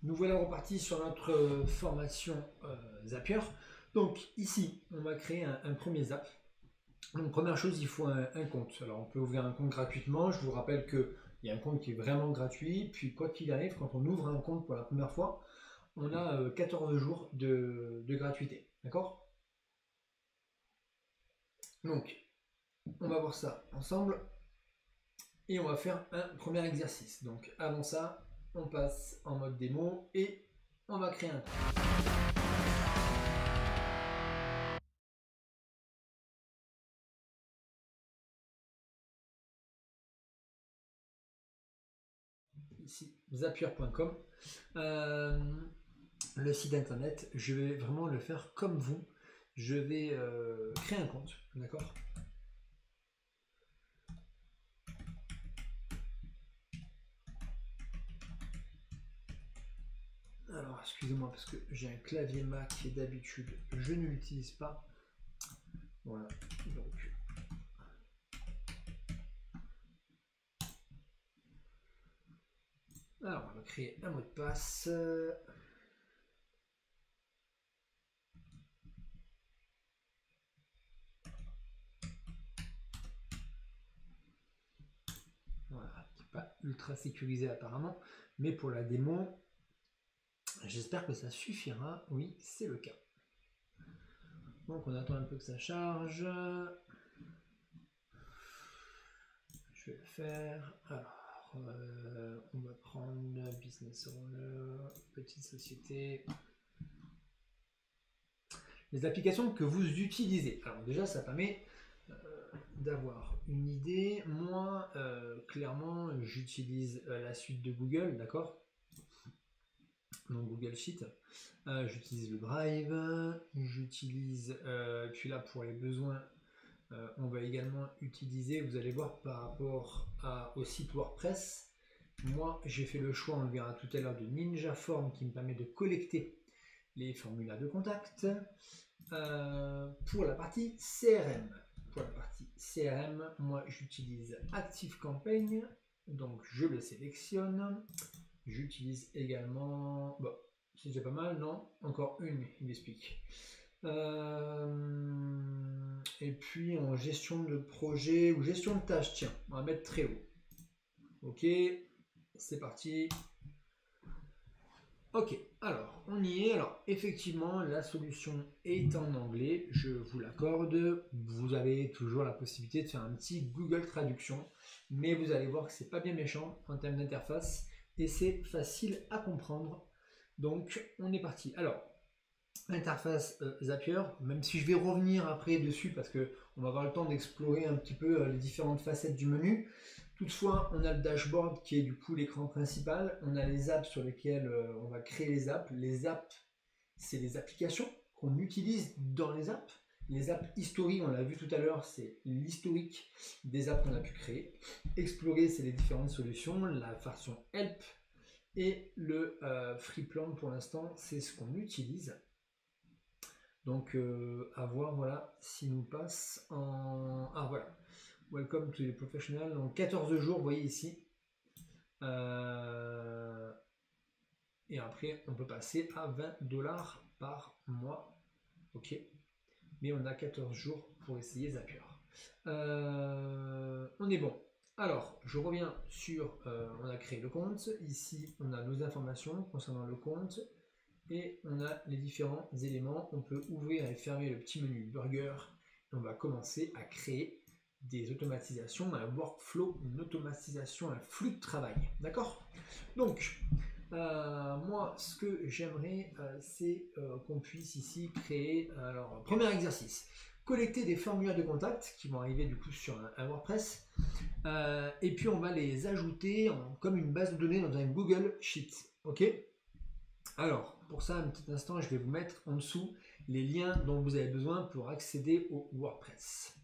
Nous voilà repartis sur notre formation Zapier. Donc ici, on va créer un premier Zap. Donc première chose, il faut un compte. Alors on peut ouvrir un compte gratuitement. Je vous rappelle qu'il y a un compte qui est vraiment gratuit. Puis quoi qu'il arrive, quand on ouvre un compte pour la première fois, on a 14 jours de gratuité. D'accord? Donc, on va voir ça ensemble. Et on va faire un premier exercice. Donc avant ça, on passe en mode démo et on va créer un compte. Ici, zapier.com. Le site internet, je vais vraiment le faire comme vous. Je vais créer un compte, d'accord? Alors, excusez-moi parce que j'ai un clavier Mac et d'habitude je ne l'utilise pas. Voilà, donc. Alors, on va créer un mot de passe. Voilà, qui n'est pas ultra sécurisé apparemment, mais pour la démo, j'espère que ça suffira. Oui, c'est le cas. Donc on attend un peu que ça charge. Je vais le faire. Alors, on va prendre Business Owner, petite société. Les applications que vous utilisez. Alors déjà, ça permet d'avoir une idée. Moi, clairement, j'utilise la suite de Google, d'accord? Donc Google Sheet. J'utilise le Drive. J'utilise, puis là pour les besoins, on va également utiliser, vous allez voir par rapport au site WordPress, moi j'ai fait le choix, on le verra tout à l'heure, de Ninja Form qui me permet de collecter les formulaires de contact. Pour la partie CRM, moi j'utilise ActiveCampaign, donc je le sélectionne. J'utilise également, bon, c'est déjà pas mal, non? Encore une, il m'explique. Et puis en gestion de projet ou gestion de tâches, tiens, on va mettre très haut. Ok, c'est parti. Ok, alors on y est. Alors effectivement, la solution est en anglais, je vous l'accorde. Vous avez toujours la possibilité de faire un petit Google Traduction, mais vous allez voir que c'est pas bien méchant en termes d'interface et c'est facile à comprendre. Donc on est parti. Alors, interface Zapier, même si je vais revenir après dessus parce qu'on va avoir le temps d'explorer un petit peu les différentes facettes du menu. Toutefois, on a le dashboard qui est du coup l'écran principal. On a les apps sur lesquelles on va créer les apps. Les apps, c'est les applications qu'on utilise dans les apps. Les apps historiques, on l'a vu tout à l'heure, c'est l'historique des apps qu'on a pu créer. Explorer, c'est les différentes solutions. La version Help et le Free Plan pour l'instant, c'est ce qu'on utilise. Donc à voir, voilà, s'il nous passe en... Ah voilà, welcome to the professional, donc 14 jours, vous voyez ici. Et après, on peut passer à 20$ par mois. Ok, mais on a 14 jours pour essayer Zapier. On est bon. Alors, je reviens sur... on a créé le compte. Ici, on a nos informations concernant le compte. Et on a les différents éléments. On peut ouvrir et fermer le petit menu burger. Et on va commencer à créer des automatisations, un workflow, une automatisation, un flux de travail. D'accord? Donc, moi, ce que j'aimerais, c'est qu'on puisse ici créer, alors, premier exercice, collecter des formulaires de contact qui vont arriver du coup sur un WordPress. Et puis, on va les ajouter comme une base de données dans un Google Sheet. Ok? Alors, pour ça, un petit instant, je vais vous mettre en dessous les liens dont vous avez besoin pour accéder au WordPress.